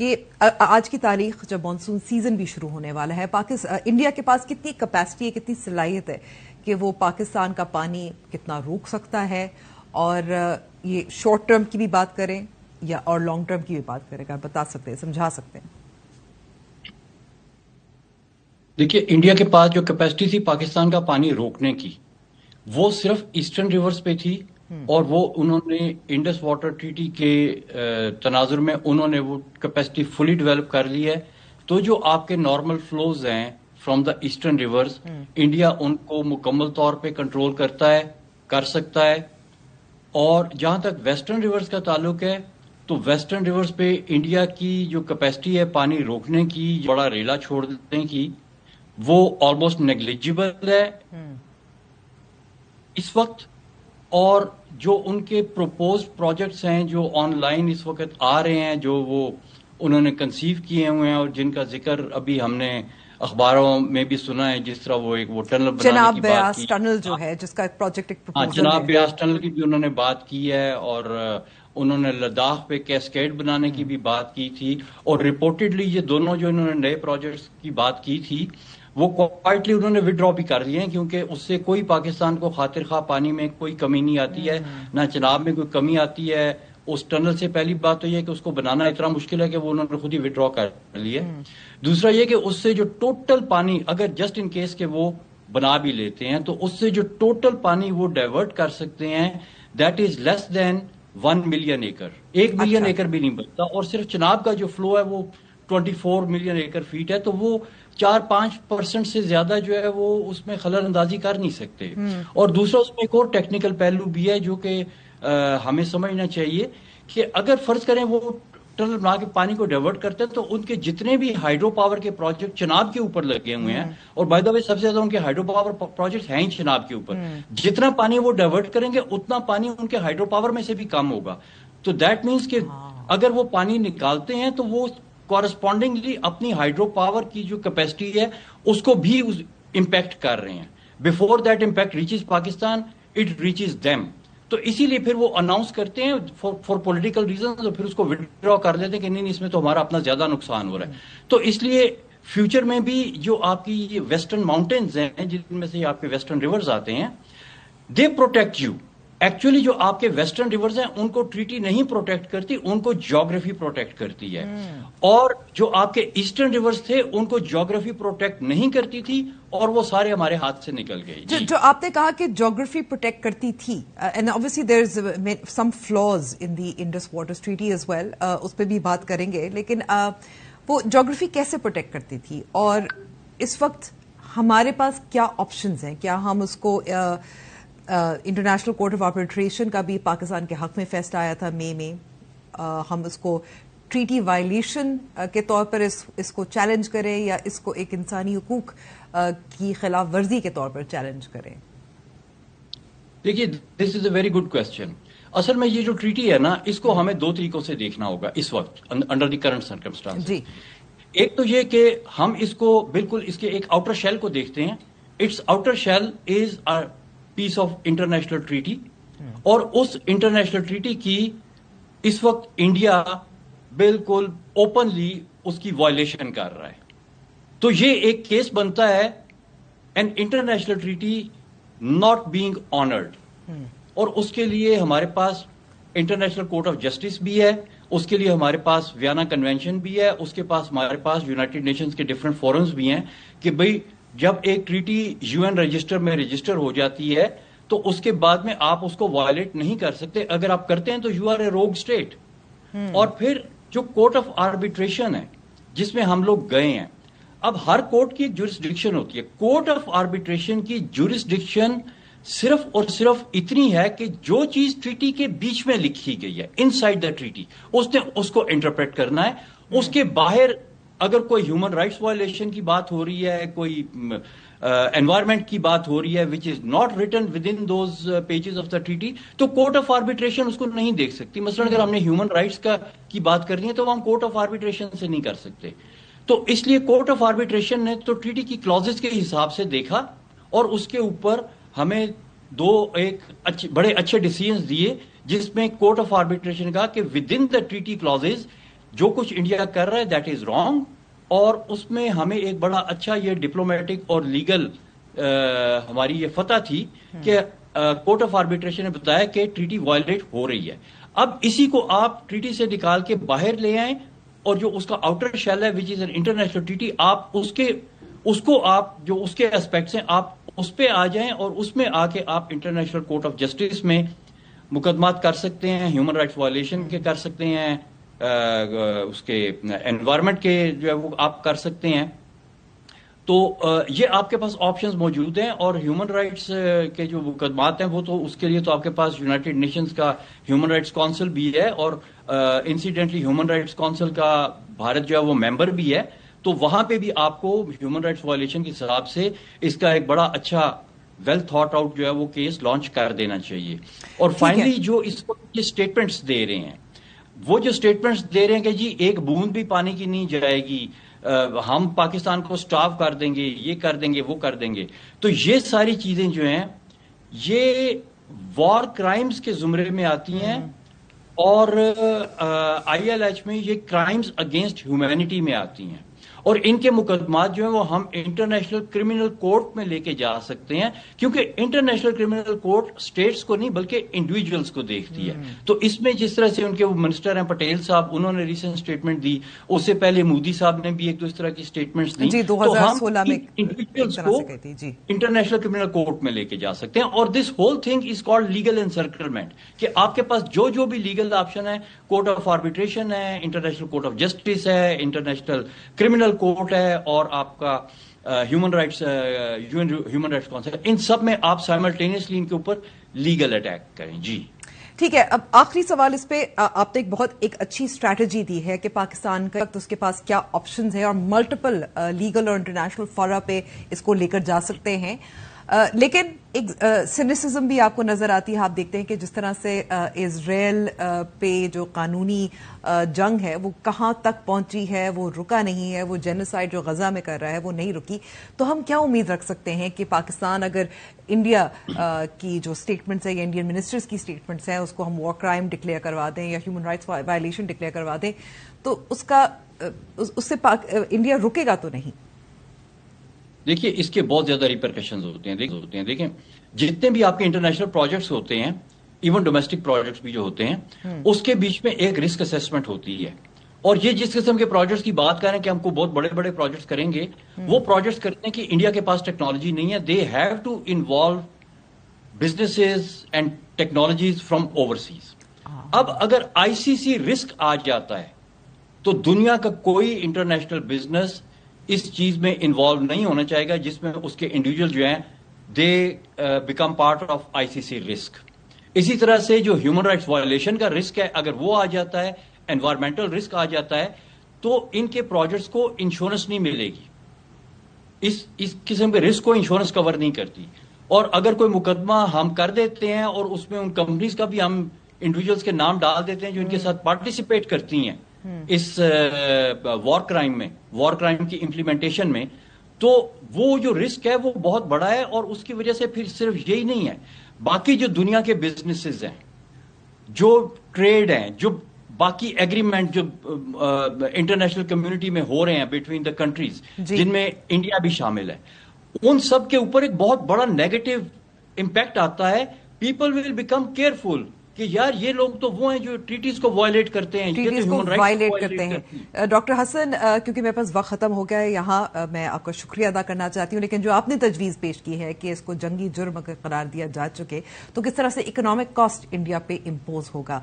کہ آج کی تاریخ جب مانسون سیزن بھی شروع ہونے والا ہے، انڈیا کے پاس کتنی کیپیسٹی ہے، کتنی صلاحیت ہے کہ وہ پاکستان کا پانی کتنا روک سکتا ہے، اور یہ شارٹ ٹرم کی بھی بات کریں یا اور لانگ ٹرم کی بھی بات کریں، آپ بتا سکتے ہیں، سمجھا سکتے ہیں؟ دیکھیے، انڈیا کے پاس جو کیپیسٹی تھی پاکستان کا پانی روکنے کی، وہ صرف ایسٹرن ریورز پہ تھی، اور وہ انہوں نے انڈس واٹر ٹریٹی کے تناظر میں انہوں نے وہ کیپیسٹی فلی ڈیولپ کر لی ہے. تو جو آپ کے نارمل فلوز ہیں from the eastern rivers, India ان کو مکمل طور پہ کنٹرول کرتا ہے، کر سکتا ہے. اور جہاں تک ویسٹرن ریورز کا تعلق ہے، تو ویسٹرن ریورز پہ انڈیا کی جو کیپیسٹی ہے پانی روکنے کی، بڑا ریلا چھوڑنے کی، وہ آلموسٹ نیگلیجیبل ہے اس وقت. اور جو ان کے پروپوزڈ پروجیکٹس ہیں جو آن لائن اس وقت آ رہے ہیں، جو وہ انہوں نے کنسیو کیے ہوئے ہیں اور جن کا ذکر ابھی ہم نے اخباروں میں بھی سنا ہے، جس طرح وہ ٹنل بنانے جناب کی بات بیاس کی. ٹنل جو ہے، جس کا پروجیکٹ ایک پروپوزل ہے، جناب بیاس ٹنل کی بھی انہوں نے بات کی ہے، اور انہوں نے لداخ پہ کیسکیڈ بنانے کی بھی بات کی تھی. اور رپورٹڈلی یہ دونوں جو انہوں نے نئے پروجیکٹس کی بات کی تھی، وہ کوائٹلی انہوں نے وڈرا بھی کر لیے ہیں، کیونکہ اس سے کوئی پاکستان کو خاطر خواہ پانی میں کوئی کمی نہیں آتی ہے، نہ چناب میں کوئی کمی آتی ہے. اس ٹنل سے پہلی بات تو یہ کہ اس کو بنانا اتنا مشکل ہے کہ وہ انہوں نے خود ہی وڈرا کر لیے. دوسرا یہ کہ اس سے جو ٹوٹل پانی، اگر جسٹ ان کیس کہ وہ بنا بھی لیتے ہیں، تو اس سے جو ٹوٹل پانی وہ ڈائیورٹ کر سکتے ہیں، that is less than 1 million acre. 1 million acre بھی نہیں بنتا. اور صرف چناب کا جو فلو ہے وہ 24 ملین ایکر فیٹ ہے، تو وہ 4-5% سے زیادہ جو ہے وہ اس میں خلل اندازی کر نہیں سکتے. اور دوسرا اس میں ایک اور ٹیکنیکل پہلو بھی ہے جو کہ ہمیں سمجھنا چاہیے، کہ اگر فرض کریں وہ ٹنل بنا کے پانی کو ڈائیورٹ کرتے ہیں، تو ان کے جتنے بھی ہائیڈرو پاور کے پروجیکٹ چناب کے اوپر لگے ہوئے ہیں، اور بائی دا وے سب سے زیادہ ان کے ہائیڈرو پاور پروجیکٹ ہیں ہی چناب کے اوپر، جتنا پانی وہ ڈائیورٹ کریں گے اتنا پانی ان کے ہائیڈرو پاور میں سے بھی کم ہوگا. تو دیٹ مینس کہ اگر وہ پانی نکالتے ہیں تو وہ کورسپونڈنگلی اپنی ہائیڈرو پاور کی جو کیپیسٹی ہے اس کو بھی امپیکٹ کر رہے ہیں. Before that impact reaches Pakistan, it reaches them. تو اسی لیے پھر وہ اناؤنس کرتے ہیں فار پولیٹیکل ریزنز، اور پھر اس کو وڈرا کر دیتے ہیں کہ نہیں اس میں تو ہمارا اپنا زیادہ نقصان ہو رہا ہے. تو اس لیے فیوچر میں بھی جو آپ کی یہ ویسٹرن ماؤنٹینز ہیں، جن میں سے آپ کے ویسٹرن ریورز آتے ہیں، دے پروٹیکٹ یو. ایکچولی جو آپ کے ویسٹرن ریورز ہیں ان کو ٹریٹی نہیں پروٹیکٹ کرتی، ان کو جیوگرافی پروٹیکٹ کرتی ہے. اور جو آپ کے ایسٹرن ریورز تھے ان کو جیوگرافی پروٹیکٹ نہیں کرتی تھی، اور وہ سارے ہمارے ہاتھ سے نکل گئے. جو آپ نے کہا کہ جیوگرافی پروٹیکٹ کرتی تھی، and obviously there is some flaws in the Indus Waters Treaty as well، اس پہ بھی بات کریں گے، لیکن وہ جیوگرافی کیسے پروٹیکٹ کرتی تھی، اور اس وقت ہمارے پاس کیا آپشنز ہیں؟ کیا ہم اس کو انٹرنیشنل کورٹ آف آربیٹریشن کا بھی پاکستان کے حق میں فیصلہ آیا تھا مئی میں، ہم اس کو ٹریٹی وائلیشن کے طور پر اس کو چیلنج کریں، یا اس کو ایک انسانی حقوق کی خلاف ورزی کے طور پر چیلنج کریں؟ دیکھیے، دس از اے ویری گڈ کوشچن. اصل میں یہ جو ٹریٹی ہے نا، اس کو ہمیں 2 طریقوں سے دیکھنا ہوگا اس وقت انڈر دی کرنٹ سرکمسٹانس. جی، ایک تو یہ کہ ہم اس کو بالکل اس کے ایک آؤٹر شیل کو دیکھتے ہیں. It's outer shell is a piece of international treaty, اور اس انٹرنیشنل ٹریٹی کی اس وقت انڈیا بالکل اوپنلی اس کی وائلیشن کر رہا ہے. تو یہ ایک کیس بنتا ہے an international treaty not being honoured, اور اس کے لیے ہمارے پاس انٹرنیشنل کورٹ آف جسٹس بھی ہے، اس کے لیے ہمارے پاس ویانا کنونشن بھی ہے، اس کے پاس ہمارے پاس یونائٹڈ نیشنز کے ڈفرینٹ فورمز بھی ہیں، کہ بھئی جب ایک ٹریٹی UN رجسٹر میں رجسٹر ہو جاتی ہے تو اس کے بعد میں آپ اس کو وائلیٹ نہیں کر سکتے. اگر آپ کرتے ہیں تو یو آر اے روگ اسٹیٹ. اور پھر جو کورٹ آف آربیٹریشن ہے جس میں ہم لوگ گئے ہیں، اب ہر کورٹ کی ایک جورسڈکشن ہوتی ہے. کورٹ آف آربیٹریشن کی جورسڈکشن صرف اور صرف اتنی ہے کہ جو چیز ٹریٹی کے بیچ میں لکھی گئی ہے، ان سائڈ دا ٹریٹی، اس نے اس کو انٹرپریٹ کرنا ہے. اس کے باہر اگر کوئی ہیومن رائٹس وائلیشن کی بات ہو رہی ہے، کوئی انوائرمنٹ کی بات ہو رہی ہے which is not written within those pages of the treaty, تو کورٹ آف آربیٹریشن اس کو نہیں دیکھ سکتی. مثلا اگر ہم نے ہیومن رائٹس کی بات کرنی ہے تو ہم کورٹ آف آربیٹریشن سے نہیں کر سکتے. تو اس لیے کورٹ آف آربیٹریشن نے تو ٹریٹی کی کلازز کے حساب سے دیکھا، اور اس کے اوپر ہمیں ایک بڑے اچھے ڈیسیژنز دیے، جس میں کورٹ آف آربیٹریشن نے کہا کہ with in the treaty clauses جو کچھ انڈیا کر رہا ہے دیٹ از رانگ، اور اس میں ہمیں ایک بڑا اچھا یہ ڈپلومیٹک اور لیگل ہماری یہ فتح تھی کہ کورٹ آف آربیٹریشن نے بتایا کہ ٹریٹی وائلیٹ ہو رہی ہے. اب اسی کو آپ ٹریٹی سے نکال کے باہر لے آئیں، اور جو اس کا آؤٹر شیل ہے which is an international treaty, آپ اس کو آپ جو اس کے اسپیکٹس ہیں آپ اس پہ آ جائیں، اور اس میں آ کے آپ انٹرنیشنل کورٹ آف جسٹس میں مقدمات کر سکتے ہیں، ہیومن رائٹس وائلیشن کے کر سکتے ہیں، اس کے انوائرمنٹ کے جو ہے وہ آپ کر سکتے ہیں. تو یہ آپ کے پاس آپشنز موجود ہیں، اور ہیومن رائٹس کے جو مقدمات ہیں وہ تو اس کے لیے تو آپ کے پاس یونائٹڈ نیشنز کا ہیومن رائٹس کونسل بھی ہے، اور انسیڈنٹلی ہیومن رائٹس کونسل کا بھارت جو ہے وہ ممبر بھی ہے. تو وہاں پہ بھی آپ کو ہیومن رائٹس وائلیشن کے حساب سے اس کا ایک بڑا اچھا ویل تھاٹ آؤٹ جو ہے وہ کیس لانچ کر دینا چاہیے. اور فائنلی جو اس کو یہ اسٹیٹمنٹس دے رہے ہیں، وہ جو اسٹیٹمنٹس دے رہے ہیں کہ جی ایک بوند بھی پانی کی نہیں جائے گی، ہم پاکستان کو سٹاف کر دیں گے، یہ کر دیں گے، وہ کر دیں گے، تو یہ ساری چیزیں جو ہیں یہ وار کرائمز کے زمرے میں آتی ہیں، اور آئی ایل ایچ میں یہ کرائمز اگینسٹ ہیومینٹی میں آتی ہیں، اور ان کے مقدمات جو ہیں وہ ہم انٹرنیشنل کرمنل کورٹ میں لے کے جا سکتے ہیں، کیونکہ انٹرنیشنل کرمنل کورٹ سٹیٹس کو نہیں بلکہ انڈیویجولز کو دیکھتی ہے. تو اس میں جس طرح سے ان کے وہ منسٹر ہیں پٹیل صاحب، انہوں نے ریسنٹ اسٹیٹمنٹ دی، اس سے پہلے مودی صاحب نے بھی ایک دو اس طرح کی اسٹیٹمنٹس دی. جی، تو ہم 2016 میں انڈیویجولز کو انٹرنیشنل کرمنل کورٹ میں لے کے جا سکتے ہیں، اور this whole thing is called legal encirclement, کہ آپ کے پاس جو بھی لیگل آپشن ہے، کورٹ آف آربیٹریشن ہے، انٹرنیشنل کورٹ آف جسٹس ہے، انٹرنیشنل کرمنل کورٹ ہے، اور آپ کا human rights human rights council, ان سب میں آپ سائملٹینیسلی ان کے اوپر لیگل اٹیک کریں. جی ٹھیک ہے. اب آخری سوال اس پہ، آپ نے ایک اچھی اسٹریٹجی دی ہے کہ پاکستان کا وقت اس کے پاس کیا آپشنز ہیں، اور ملٹیپل لیگل اور انٹرنیشنل فورا پہ اس کو لے کر جا سکتے ہیں، لیکن ایک سینیسزم بھی آپ کو نظر آتی ہے. آپ دیکھتے ہیں کہ جس طرح سے اسرائیل پہ جو قانونی جنگ ہے وہ کہاں تک پہنچی ہے، وہ رکا نہیں ہے، وہ جینوسائیڈ جو غزہ میں کر رہا ہے وہ نہیں رکی. تو ہم کیا امید رکھ سکتے ہیں کہ پاکستان اگر انڈیا کی جو سٹیٹمنٹس ہیں یا انڈین منسٹرز کی سٹیٹمنٹس ہیں اس کو ہم وار کرائم ڈکلیئر کروا دیں یا ہیومن رائٹس وائلیشن ڈکلیئر کروا دیں، تو اس سے انڈیا رکے گا تو نہیں؟ دیکھیے اس کے بہت زیادہ ریپرکشنز ہوتے ہیں. دیکھیں جتنے بھی آپ کے انٹرنیشنل پروجیکٹس ہوتے ہیں، ایون ڈومیسٹک پروجیکٹس بھی جو ہوتے ہیں، اس کے بیچ میں ایک رسک اسیسمنٹ ہوتی ہے. اور یہ جس قسم کے پروجیکٹس کی بات کریں کہ ہم کو بہت بڑے بڑے پروجیکٹس کریں گے، وہ پروجیکٹس کرنے کی انڈیا کے پاس ٹیکنالوجی نہیں ہے. They have to involve businesses and technologies from overseas. اب اگر آئی سی سی رسک آ جاتا ہے تو دنیا کا کوئی انٹرنیشنل بزنس اس چیز میں انوالو نہیں ہونا چاہے گا جس میں اس کے انڈیویجول جو ہیں they become part of I C C risk. اسی طرح سے جو ہیومن رائٹس وائلیشن کا رسک ہے، اگر وہ آ جاتا ہے، انوائرمنٹل رسک آ جاتا ہے، تو ان کے پروجیکٹس کو انشورنس نہیں ملے گی. اس قسم کے رسک کو انشورنس کور نہیں کرتی. اور اگر کوئی مقدمہ ہم کر دیتے ہیں اور اس میں ان کمپنیز کا بھی ہم انڈیویجولس کے نام ڈال دیتے ہیں جو ان کے ساتھ پارٹیسپیٹ کرتی ہیں اس وار کرائم کی امپلیمنٹیشن میں، تو وہ جو رسک ہے وہ بہت بڑا ہے. اور اس کی وجہ سے پھر صرف یہی نہیں ہے، باقی جو دنیا کے بزنسز ہیں، جو ٹریڈ ہیں، جو باقی ایگریمنٹ جو انٹرنیشنل کمیونٹی میں ہو رہے ہیں بٹوین دا کنٹریز، جن میں انڈیا بھی شامل ہے، ان سب کے اوپر ایک بہت بڑا نیگیٹو امپیکٹ آتا ہے. پیپل ول بیکم کیئرفل کہ یار یہ لوگ تو وہ ہیں جو ٹریٹیز کو وائلیٹ کرتے ہیں، ٹریٹیز کو وائلیٹ کرتے ہیں. ڈاکٹر حسن، کیونکہ میرے پاس وقت ختم ہو گیا ہے، یہاں میں آپ کا شکریہ ادا کرنا چاہتی ہوں، لیکن جو آپ نے تجویز پیش کی ہے کہ اس کو جنگی جرم اگر قرار دیا جا چکے تو کس طرح سے اکنامک کاسٹ انڈیا پہ امپوز ہوگا،